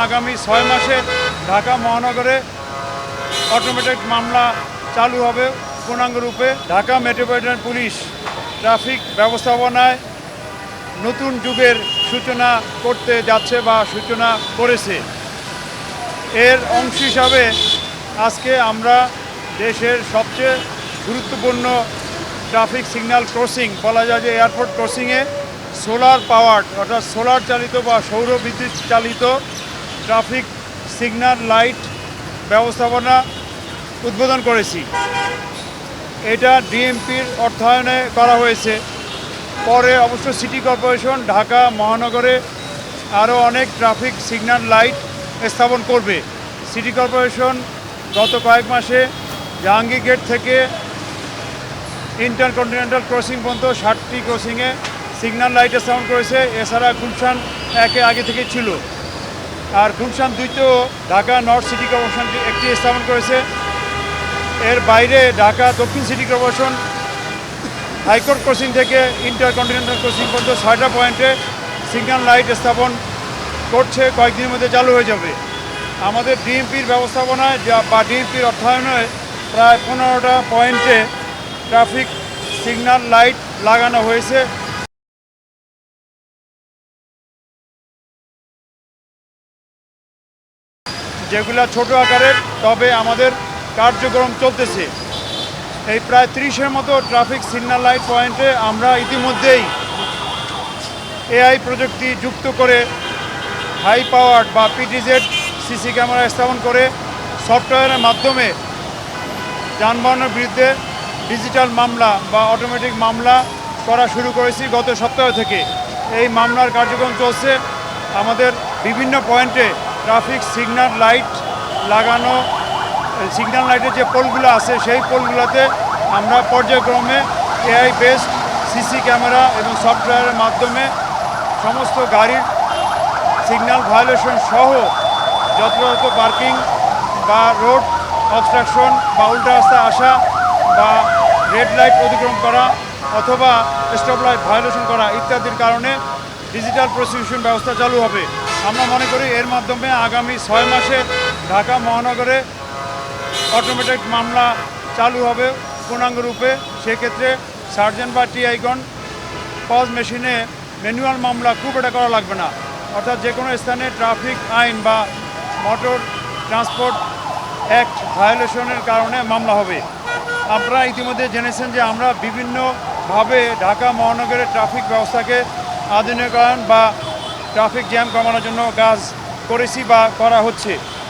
আগামী 6 মাসে ঢাকা মহানগরে অটোমেটিক মামলা চালু হবে পূর্ণাঙ্গ রূপে। ঢাকা মেট্রোপলিটন পুলিশ ট্রাফিক ব্যবস্থাপনায় নতুন যুগের সূচনা করতে যাচ্ছে বা সূচনা করেছে। এর অংশ হিসাবে আজকে আমরা দেশের সবচেয়ে গুরুত্বপূর্ণ ট্রাফিক সিগন্যাল ক্রসিং, বলা যায় যে এয়ারপোর্ট ক্রসিংয়ে সোলার পাওয়ার্ড অর্থাৎ সোলার চালিত বা সৌর বিদ্যুৎ চালিত ট্রাফিক সিগন্যাল লাইট ব্যবস্থাপনা উদ্বোধন করেছি। এটা ডিএমপির অর্থায়নে করা হয়েছে। পরে অবশ্য সিটি কর্পোরেশন ঢাকা মহানগরে আরও অনেক ট্রাফিক সিগন্যাল লাইট স্থাপন করবে। সিটি কর্পোরেশন গত কয়েক মাসে জাহাঙ্গীর গেট থেকে ইন্টারকন্টিনেন্টাল ক্রসিং পর্যন্ত 60টি ক্রসিংয়ে সিগন্যাল লাইট স্থাপন করেছে। এছাড়া গুলশান 1-এ আগে থেকে ছিল, আর গুলশান 2-তেও ঢাকা নর্থ সিটি কর্পোরেশন একটি স্থাপন করেছে। এর বাইরে ঢাকা দক্ষিণ সিটি কর্পোরেশন হাইকোর্ট ক্রসিং থেকে ইন্টারকন্টিনেন্টাল ক্রসিং পর্যন্ত 6টা পয়েন্টে সিগন্যাল লাইট স্থাপন করছে, কয়েকদিনের মধ্যে চালু হয়ে যাবে। আমাদের ডিএমপির ব্যবস্থাপনায় বা ডিএমপির অর্থায়নে প্রায় 15টা পয়েন্টে ট্রাফিক সিগন্যাল লাইট লাগানো হয়েছে, যেগুলো ছোট আকারের, তবে আমাদের কার্যক্রম চলতেছে। এই প্রায় 30-এর মতো ট্রাফিক সিগন্যাল লাইট পয়েন্টে আমরা ইতিমধ্যেই এআই প্রযুক্তি যুক্ত করে হাই পাওয়ার্ড বা পিটিজেড সিসি ক্যামেরা স্থাপন করে সফটওয়্যারের মাধ্যমে যানবাহনের বিরুদ্ধে ডিজিটাল মামলা বা অটোমেটিক মামলা করা শুরু করেছি গত সপ্তাহ থেকে। এই মামলার কার্যক্রম চলছে। আমাদের বিভিন্ন পয়েন্টে ট্রাফিক সিগন্যাল লাইট লাগানো, সিগন্যাল লাইটের যে পোলগুলো আছে সেই পোলগুলোতে আমরা পর্যায়ক্রমে এআই বেসড সিসি ক্যামেরা এবং সফটওয়্যারের মাধ্যমে সমস্ত গাড়ির সিগন্যাল ভায়োলেশন সহ যথাযথ পার্কিং বা রোড অবস্ট্রাকশন বা উল্টা রাস্তা আসা বা রেড লাইট অতিক্রম করা অথবা স্টপ লাইট ভায়োলেশন করা ইত্যাদির কারণে ডিজিটাল প্রসিকিউশন ব্যবস্থা চালু হবে। আমরা মনে করি এর মাধ্যমে আগামী 6 মাসে ঢাকা মহানগরে অটোমেটিক মামলা চালু হবে পূর্ণাঙ্গ রূপে। সেক্ষেত্রে সার্জেন্ট বা টিআইগণ পজ মেশিনে ম্যানুয়াল মামলা খুব এটা করা লাগবে না, অর্থাৎ যে কোনো স্থানে ট্রাফিক আইন বা মোটর ট্রান্সপোর্ট অ্যাক্ট ভায়োলেশনের কারণে মামলা হবে। আপনারা ইতিমধ্যে জেনেছেন যে আমরা বিভিন্নভাবে ঢাকা মহানগরের ট্রাফিক ব্যবস্থাকে আধুনিকায়ন বা ট্রাফিক জ্যাম কমানোর জন্য কাজ করেছি বা করা হচ্ছে।